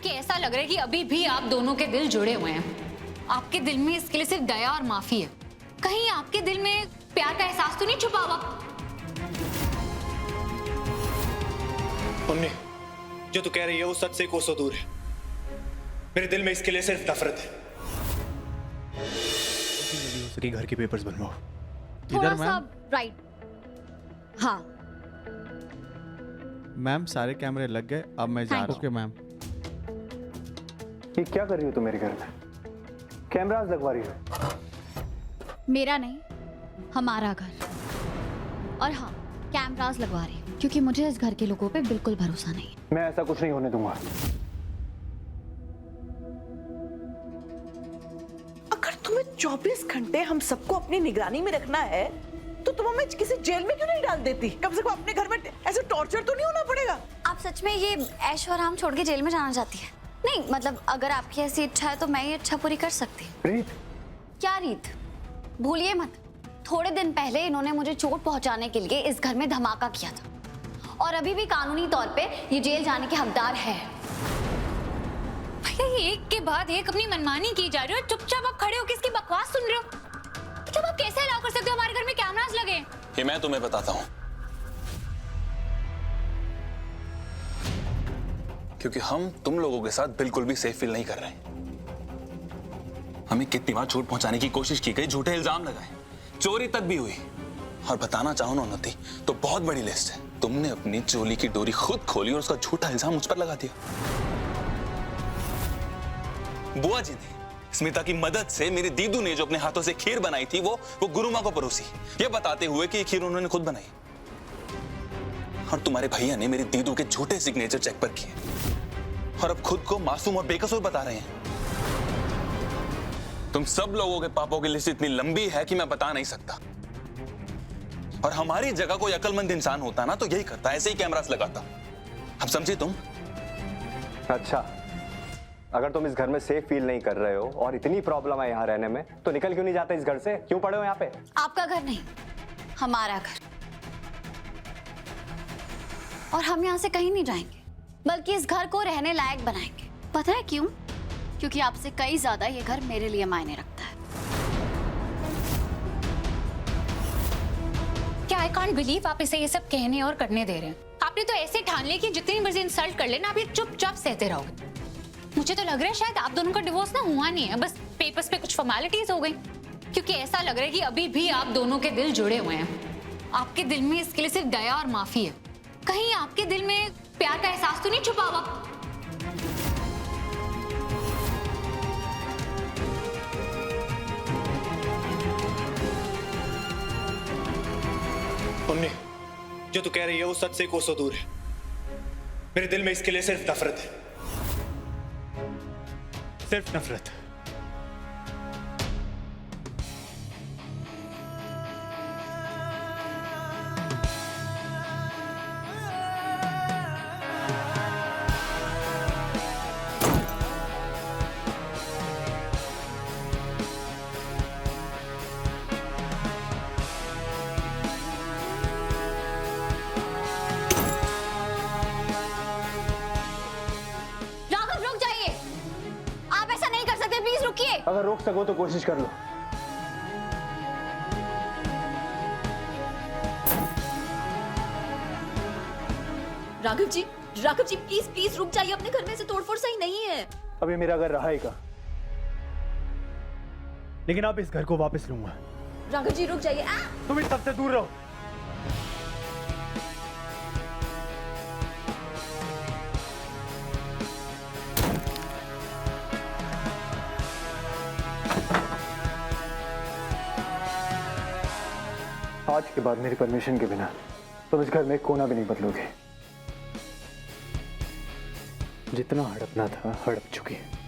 क्योंकि ऐसा लग रहा है कि अभी भी आप दोनों के दिल जुड़े हुए हैं। आपके दिल में इसके लिए सिर्फ दया और माफी है। कहीं आपके दिल में प्यार का एहसास तो नहीं छुपा हुआ? उन्नी, जो तू कह रही है वो सच से कोसों दूर है। मेरे दिल में इसके लिए सिर्फ नफरत है। उसके घर के पेपर्स बनवाओ। थोड़ा सा राइट। हाँ मैम, सारे कैमरे लग गए, अब मैं जा रहा हूँ। Okay ma'am. ये क्या कर रही हो तुम मेरे घर में? कैमरास लगवा रही हो? मेरा नहीं, हमारा घर। और हाँ, कैमरास लगवा रही हूँ क्योंकि मुझे इस घर के लोगों पे बिल्कुल भरोसा नहीं है। मैं ऐसा कुछ नहीं होने दूंगा। अगर तुम्हें 24 घंटे हम सबको अपनी निगरानी में रखना है तो तुम हमें किसी जेल में क्यों नहीं डाल देती? कम से कम अपने घर में ऐसे टॉर्चर तो नहीं होना पड़ेगा। आप सच में ये ऐश और आराम छोड़ के जेल में जाना चाहती है? नहीं, मतलब अगर आपकी ऐसी इच्छा है तो मैं ये इच्छा पूरी कर सकती हूँ। रीत, क्या रीत? भूलिए मत, थोड़े दिन पहले इन्होंने मुझे चोट पहुंचाने के लिए इस घर में धमाका किया था और अभी भी कानूनी तौर पे ये जेल जाने के हकदार है। भैया, ये एक के बाद एक अपनी मनमानी की जा रही हो। चुपचाप आप खड़े हो किसकी बकवास सुन रहे हो? मतलब आप कैसे अलाउ कर सकते हो हमारे घर में कैमरास लगे? ये मैं तुम्हें बताता हूं, क्योंकि हम तुम लोगों के साथ बिल्कुल भी सेफ फील नहीं कर रहे। हमें कितनी बार चोट पहुंचाने की कोशिश की गई, झूठे इल्जाम लगाए, चोरी तक भी हुई। और बताना चाहो ना उन्नति, तो बहुत बड़ी लिस्ट है। तुमने अपनी चोली की डोरी खुद खोली और उसका झूठा इल्जाम मुझ पर लगा दिया। बुआ जी ने, स्मिता की मदद से, मेरी दीदू ने जो अपने हाथों से खीर बनाई थी वो गुरुमा को परोसी, ये बताते हुए कि ये खीर उन्होंने खुद बनाई। और तुम्हारे भैया ने मेरी दीदू के झूठे सिग्नेचर चेक पर किए और अब खुद को मासूम और बेकसूर बता रहे हैं। तुम सब लोगों के पापों की लिस्ट इतनी लंबी है कि मैं बता नहीं सकता। और हमारी जगह कोई अक्लमंद इंसान होता ना तो यही करता, ऐसे ही कैमरास लगाता। अब समझे तुम? अच्छा, अगर तुम इस घर में सेफ फील नहीं कर रहे हो और इतनी प्रॉब्लम है यहाँ रहने में, तो निकल क्यों नहीं जाते इस घर से? क्यों पड़े हो यहाँ पे? आपका घर नहीं, हमारा घर। और हम यहाँ से कहीं नहीं जाएंगे, बल्कि इस घर को रहने लायक बनाएंगे। पता है क्यों? क्योंकि आपसे कई ज्यादा ये घर मेरे लिए मायने रखता है। क्या आई कांट बिलीव आप इसे ये सब कहने और करने दे रहे हैं। आपने तो ऐसे ठान लिया कि जितनी मर्जी इंसल्ट कर लेना, आप ये चुपचाप सहते रहोगे। मुझे तो लग रहा है शायद आप दोनों का डिवोर्स ना हुआ नहीं है, बस पेपर्स पे कुछ फॉर्मेलिटीज हो गई। क्योंकि ऐसा लग रहा है कि अभी भी आप दोनों के दिल जुड़े हुए हैं। आपके दिल में इसके लिए सिर्फ दया और माफी है। कहीं आपके दिल में प्यार का एहसास तो नहीं छुपा हुआ? उन्नी, जो तू कह रही है वो सच से कोसों दूर है। मेरे दिल में इसके लिए सिर्फ नफरत है, सिर्फ नफरत। राघव, रुक जाइए। आप ऐसा नहीं कर सकते, प्लीज रुकिए। अगर रोक सको तो कोशिश कर लो। राघव जी, राघव जी प्लीज प्लीज रुक जाइए। अपने घर में से तोड़फोड़ सही नहीं है। अभी मेरा घर रहेगा, लेकिन अब इस घर को वापस लूंगा। राघव जी रुक जाइए। तुम इन सबसे दूर रहो। आज के बाद मेरी परमिशन के बिना तुम इस घर में एक कोना भी नहीं बदलोगे। जितना हड़पना था हड़प चुकी है।